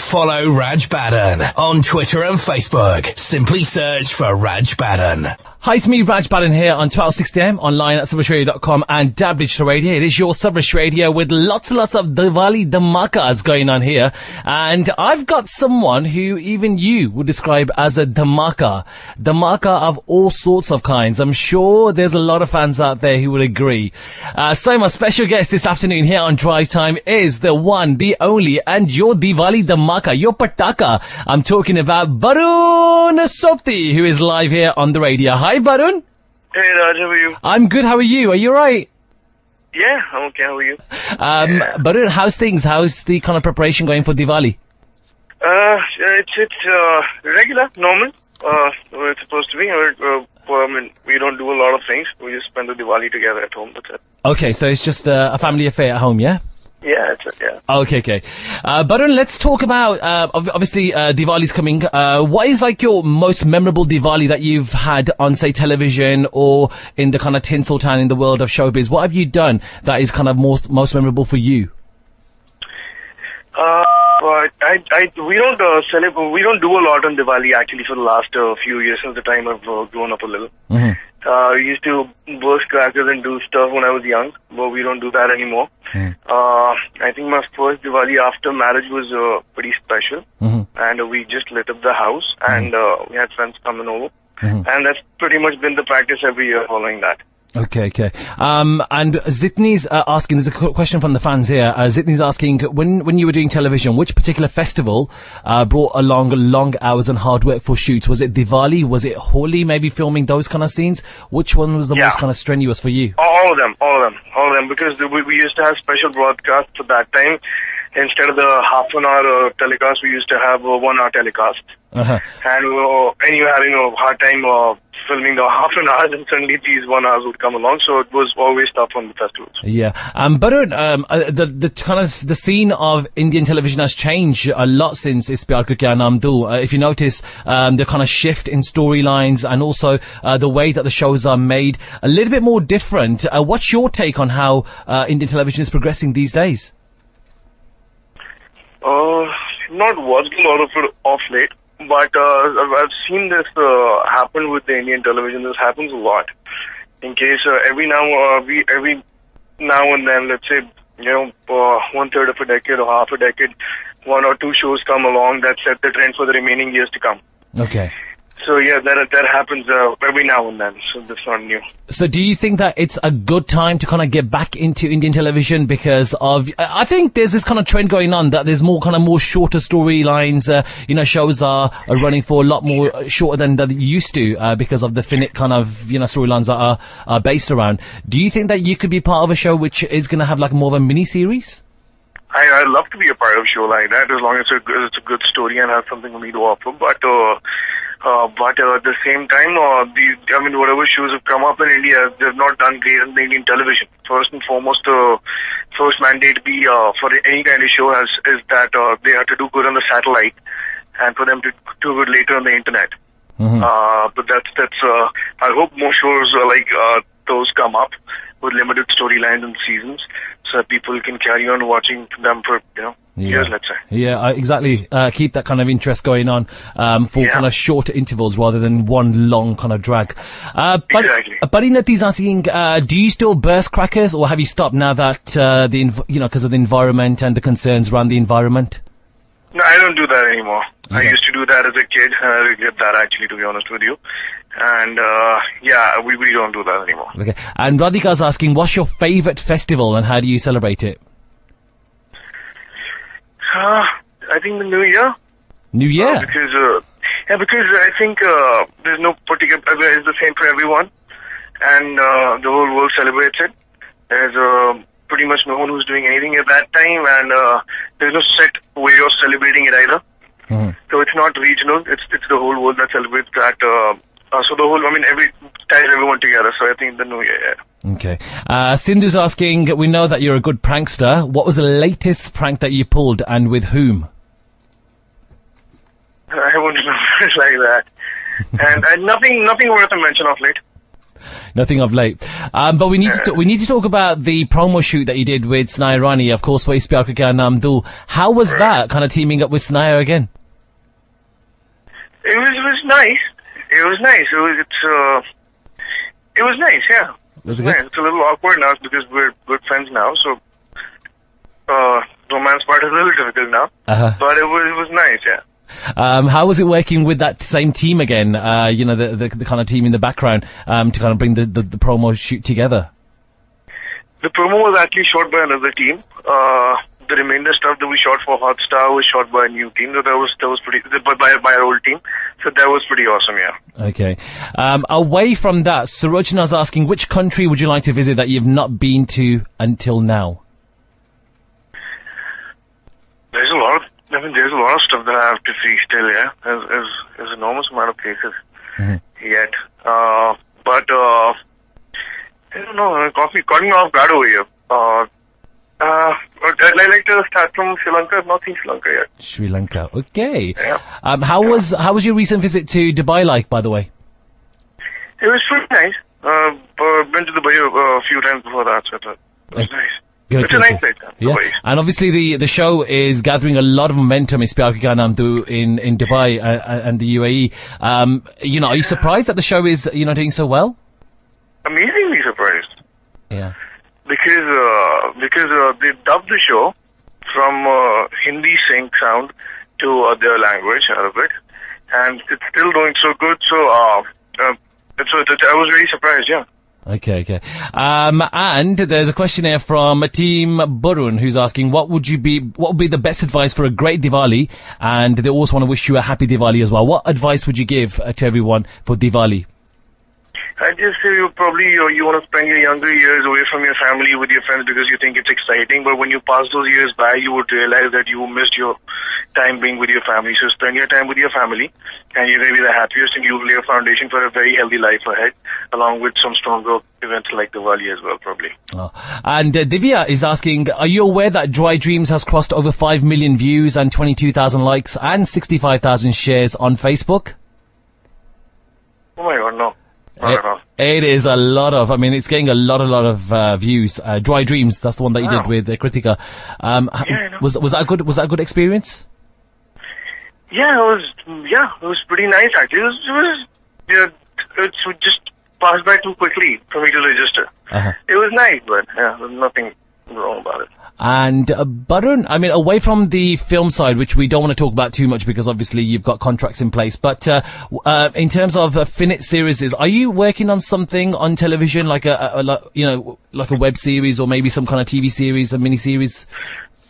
Follow Raj Baddhan on Twitter and Facebook. Simply search for Raj Baddhan. Hi, it's me, Raj Baddhan here on 1260am, online at subrishradio.com and Dab Digital Radio. It is your Subrish Radio with lots and lots of Diwali dhamakas going on here. And I've got someone who even you would describe as a dhamaka. Dhamaka of all sorts of kinds. I'm sure there's a lot of fans out there who would agree. So my special guest this afternoon here on Drive Time is the one, the only, and your Diwali dhamaka, your pataka. I'm talking about Barun Sobti, who is live here on the radio. Hi, Barun. Hey, Raj, how are you? I'm good. How are you? Are you alright? Yeah, I'm okay. How are you? Barun, how's things? How's the kind of preparation going for Diwali? It's regular, normal. Where it's supposed to be. I mean, we don't do a lot of things. We just spend the Diwali together at home. That's it. Okay, so it's just a family affair at home, yeah? Yeah, that's it, yeah. Okay. Barun, let's talk about, obviously, Diwali's coming. What is like your most memorable Diwali that you've had on, say, television or in the kind of tinsel town in the world of showbiz? What have you done that is kind of most memorable for you? But we don't celebrate. We don't do a lot on Diwali actually for the last few years since the time I've grown up a little. Mm-hmm. We used to burst crackers and do stuff when I was young, but we don't do that anymore. Mm. I think my first Diwali after marriage was pretty special, and we just lit up the house, and we had friends coming over, and that's pretty much been the practice every year following that. Okay. And Zitni's asking, there's a question from the fans here. Zitni's asking, when you were doing television, which particular festival brought along long hours and hard work for shoots? Was it Diwali? Was it Holi? Maybe filming those kind of scenes? Which one was the most kind of strenuous for you? All of them. Because we used to have special broadcasts at that time. Instead of the half an hour telecast, we used to have a 1 hour telecast. And you were having a hard time filming the half an hour, and suddenly these 1 hours would come along. So it was always tough on the festivals. Yeah. But the kind of the scene of Indian television has changed a lot since Is Pyar Ko Kya Naam Do. If you notice, the kind of shift in storylines and also the way that the shows are made a little bit more different. What's your take on how Indian television is progressing these days? Not watched a lot of it off late, but I've seen this happen with the Indian television. This happens a lot. In case every now and then, let's say 1/3 of a decade or half a decade, 1 or 2 shows come along that set the trend for the remaining years to come. Okay. So yeah, that happens every now and then. So that's not new. So do you think that it's a good time to kind of get back into Indian television because of, I think there's this kind of trend going on that there's more shorter storylines, shows are running for a lot more shorter than they used to, because of the finite kind of, storylines that are based around. Do you think that you could be part of a show which is going to have like more of a mini-series? I'd love to be a part of a show like that as long as it's a good story and has something for me to offer. But at the same time, whatever shows have come up in India, they've not done great in the Indian television. First and foremost, first mandate for any kind of show is that they have to do good on the satellite, and for them to do good later on the internet. But that's I hope more shows like those come up with limited storylines and seasons, so that people can carry on watching them for years, let's say. Yeah, exactly. Keep that kind of interest going on for kind of shorter intervals rather than one long kind of drag. Exactly. But is asking, do you still burst crackers, or have you stopped now that because of the environment and the concerns around the environment? No, I don't do that anymore. Okay. I used to do that as a kid, and I regret that actually, to be honest with you. And we don't do that anymore. Okay. And Radhika's asking, what's your favourite festival and how do you celebrate it? I think the New Year. New Year? Because I think there's no particular, it's the same for everyone, and the whole world celebrates it. There's pretty much no one who's doing anything at that time, and there's no set way of celebrating it either. So it's not regional, it's the whole world that celebrates that. So the whole, ties everyone together. So I think the New Year, yeah. Okay. Sindhu's asking, we know that you're a good prankster. What was the latest prank that you pulled and with whom? I won't remember it like that. And nothing worth a mention of late. Nothing of late. But we need to talk about the promo shoot that you did with Snaya Rani, of course, for Is Pyar Ko Kya Naam Do. How was that, kind of teaming up with Snaya again? It was nice. It was nice. It was nice, yeah. Was it good? Nice. It's a little awkward now because we're good friends now, so romance part is a little difficult now. But it was nice, yeah. How was it working with that same team again? The kind of team in the background to kind of bring the promo shoot together. The promo was actually shot by another team. The remainder stuff that we shot for Hotstar was shot by a new team. So that was pretty by our old team. So that was pretty awesome, yeah. Okay. Away from that, Surojna's asking, which country would you like to visit that you've not been to until now? There's a lot of stuff that I have to see still, yeah. There's enormous amount of places yet. But I don't know, caught me off guard over here. I'd like to start from Sri Lanka. I've not seen Sri Lanka yet. Sri Lanka, okay. Yeah. How was your recent visit to Dubai like, by the way? It was pretty nice. Been to Dubai a few times before that, so it was nice. Good, it's a nice place. Yeah, and obviously the show is gathering a lot of momentum. Is Pyar Ko Kya Naam Do in Dubai and the UAE. Are you surprised that the show is doing so well? Amazingly surprised. Yeah. Because they dubbed the show from Hindi sync sound to their language, Arabic, and it's still doing so good. So I was really surprised. Yeah. Okay. And there's a question here from Team Barun who's asking, what would be the best advice for a great Diwali? And they also want to wish you a happy Diwali as well. What advice would you give to everyone for Diwali? I just say you want to spend your younger years away from your family with your friends because you think it's exciting. But when you pass those years by, you would realize that you missed your time being with your family. So spend your time with your family, and you're going to be the happiest, and you'll lay a foundation for a very healthy life ahead, along with some stronger events like Diwali as well, probably. Oh. And Divya is asking, are you aware that Dry Dreams has crossed over 5 million views and 22,000 likes and 65,000 shares on Facebook? Oh my God, no. It is a lot of, it's getting a lot of views. Dry Dreams, that's the one that you did with Kritika. Was that a good experience? Yeah, it was pretty nice actually. It just passed by too quickly for me to register. It was nice, but there's nothing wrong about it. And Barun, away from the film side, which we don't want to talk about too much because obviously you've got contracts in place, but in terms of Finite series, are you working on something on television, like a web series or maybe some kind of TV series, a mini series?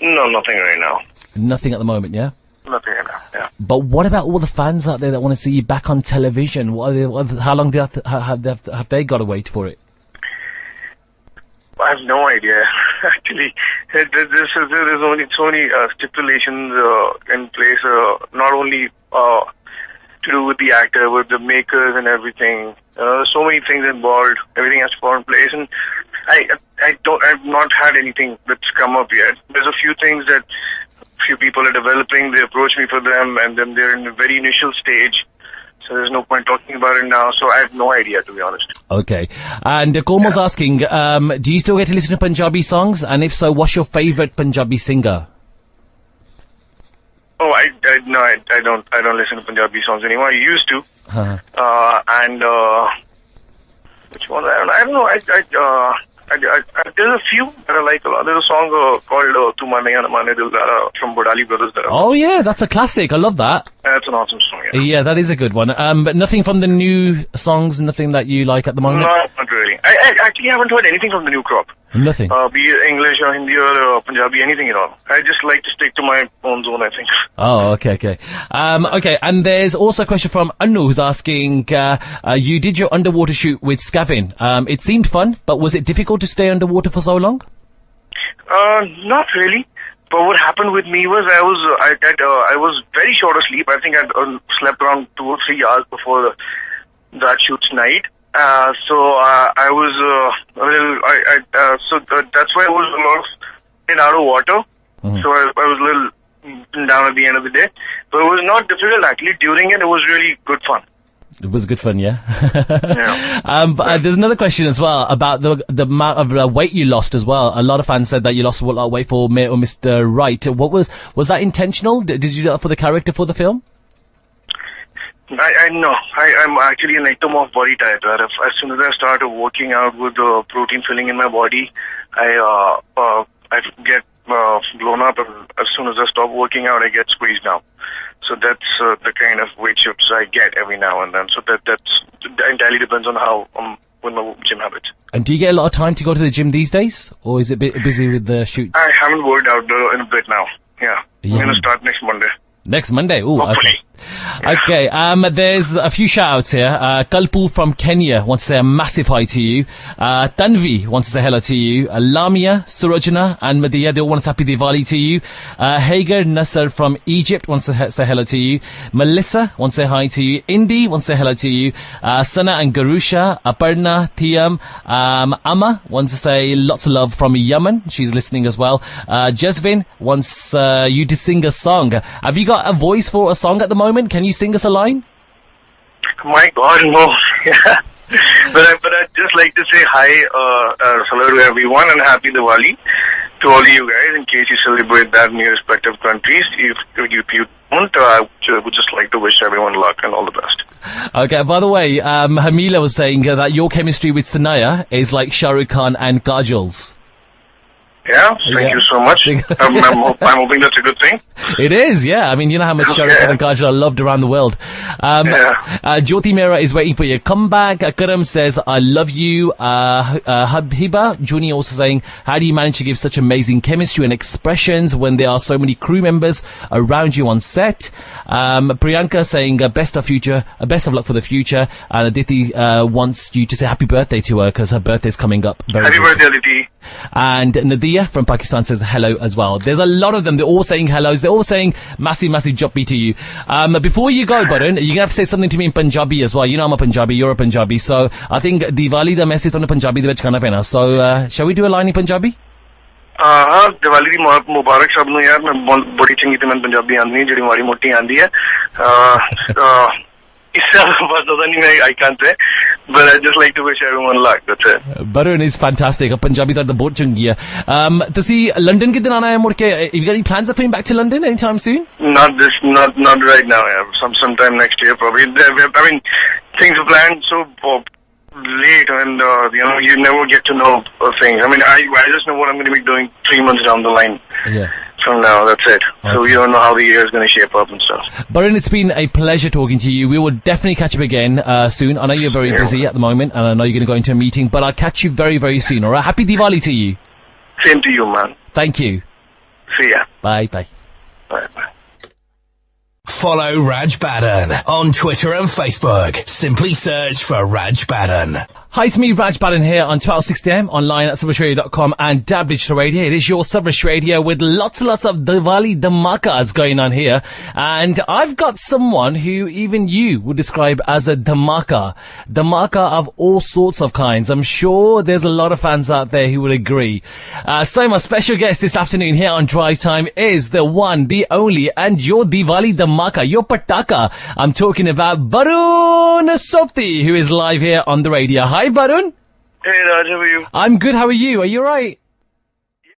No, nothing right now. Nothing at the moment, yeah? Nothing right now, yeah. But what about all the fans out there that want to see you back on television? How long have they got to wait for it? I have no idea. Actually, there's only so many stipulations in place, not only to do with the actor, with the makers and everything. So many things involved. Everything has to fall in place, and I've not had anything that's come up yet. There's a few things that few people are developing. They approach me for them, and then they're in a very initial stage. So there's no point talking about it now. So I have no idea, to be honest. Okay. And Komal's asking, do you still get to listen to Punjabi songs? And if so, what's your favourite Punjabi singer? Oh, I don't listen to Punjabi songs anymore. I used to. Which one? I don't know. There's a few that I like a lot. There's a song called Tu Mane Ya Na Mane Dildara from Bodali Brothers. Oh yeah, that's a classic. I love that. That's an awesome song. Yeah, that is a good one. But nothing from the new songs, nothing that you like at the moment? No, not really. I actually haven't heard anything from the new crop. Nothing? Be it English or Hindi or Punjabi, anything at all. I just like to stick to my own zone, I think. Oh, okay. Okay, and there's also a question from Anu who's asking, you did your underwater shoot with Scavin. It seemed fun, but was it difficult to stay underwater for so long? Not really. But what happened with me was I was very short of sleep. I think I slept around 2 or 3 hours before that shoot's night. So that's why I was a lot out of water. So I was a little down at the end of the day. But it was not difficult actually. During it was really good fun. It was good fun, yeah. Yeah. But there's another question as well about the amount of weight you lost as well. A lot of fans said that you lost a lot of weight for Mr. Right. What was that intentional? Did you do that for the character for the film? I know. I'm actually an ectomorph body type. Where as soon as I start working out with the protein filling in my body, I get blown up, and as soon as I stop working out, I get squeezed down. So that's the kind of weight shifts I get every now and then. So that entirely depends on how with my gym habits. And do you get a lot of time to go to the gym these days, or is it a bit busy with the shoots? I haven't worked out in a bit now. Yeah. I'm gonna start next Monday. Next Monday? Ooh, Hopefully. okay. Okay, there's a few shout-outs here. Kalpu from Kenya wants to say a massive hi to you. Tanvi wants to say hello to you. Lamia, Surajana and Madhya, they all want to say happy Diwali to you. Hagar Nasser from Egypt wants to say hello to you. Melissa wants to say hi to you. Indy wants to say hello to you. Sana and Garusha, Aparna, Thiam, Amma wants to say lots of love from Yemen. She's listening as well. Jasvin wants you to sing a song. Have you got a voice for a song at the moment? Can you sing us a line? My God, no. But I'd just like to say hi, hello to everyone and happy Diwali to all of you guys in case you celebrate that in your respective countries. If you don't, I would just like to wish everyone luck and all the best. Okay, by the way, Hamila was saying that your chemistry with Sanaya is like Shah Rukh Khan and Kajal's. Yeah, thank you so much. I'm hoping that's a good thing. It is, yeah. I mean, you know how much Shah Rukh Khan and Kajal are loved around the world. Jyoti Mera is waiting for your comeback. Karam says, I love you. Habiba Juni also saying, how do you manage to give such amazing chemistry and expressions when there are so many crew members around you on set? Priyanka saying, best of luck for the future. And Aditi wants you to say happy birthday to her because her birthday's coming up. Happy birthday, Aditi. And Nadia from Pakistan says hello as well. There's a lot of them. They're all saying hellos. They're all saying massive jobbi to you. Before you go, Barun, you're going to have to say something to me in Punjabi as well. You know I'm a Punjabi, you're a Punjabi. So I think Diwali da message on Punjabi de vich kana pena. So shall we do a line in Punjabi? Diwali di Mubarak sab nu yaar. Main badi changi te main Punjabi aandi hai, jehdi mari moti aandi hai. I can't say, but I'd just like to wish everyone luck. That's it. Barun is fantastic. Punjabi da bahut changi hai. Tusi London kidin aana hai mud ke? You got any plans of coming back to London anytime soon? Not right now. Yeah. Sometime next year probably. I mean, things are planned so late, and you never get to know things. I mean, I just know what I'm going to be doing 3 months down the line. Yeah. From now, that's it. Okay. So we don't know how the year is going to shape up and stuff. Barun, it's been a pleasure talking to you. We will definitely catch up again soon. I know you're very busy at the moment, and I know you're going to go into a meeting, but I'll catch you very, very soon, all right? Happy Diwali to you. Same to you, man. Thank you. See ya. Bye. Bye. Bye. Follow Raj Baddhan on Twitter and Facebook. Simply search for Raj Baddhan. Hi, it's me, Raj Baddhan here on 1260am, online at subrishradio.com and Dab Digital Radio. It is your Subrish Radio with lots of Diwali dhamakas going on here. And I've got someone who even you would describe as a dhamaka. Dhamaka of all sorts of kinds. I'm sure there's a lot of fans out there who would agree. So my special guest this afternoon here on Drive Time is the one, the only, and your Diwali dhamaka, your pataka. I'm talking about Barun Sobti, who is live here on the radio. Hi, Barun. Hey, Raj, how are you? I'm good. How are you? Are you right?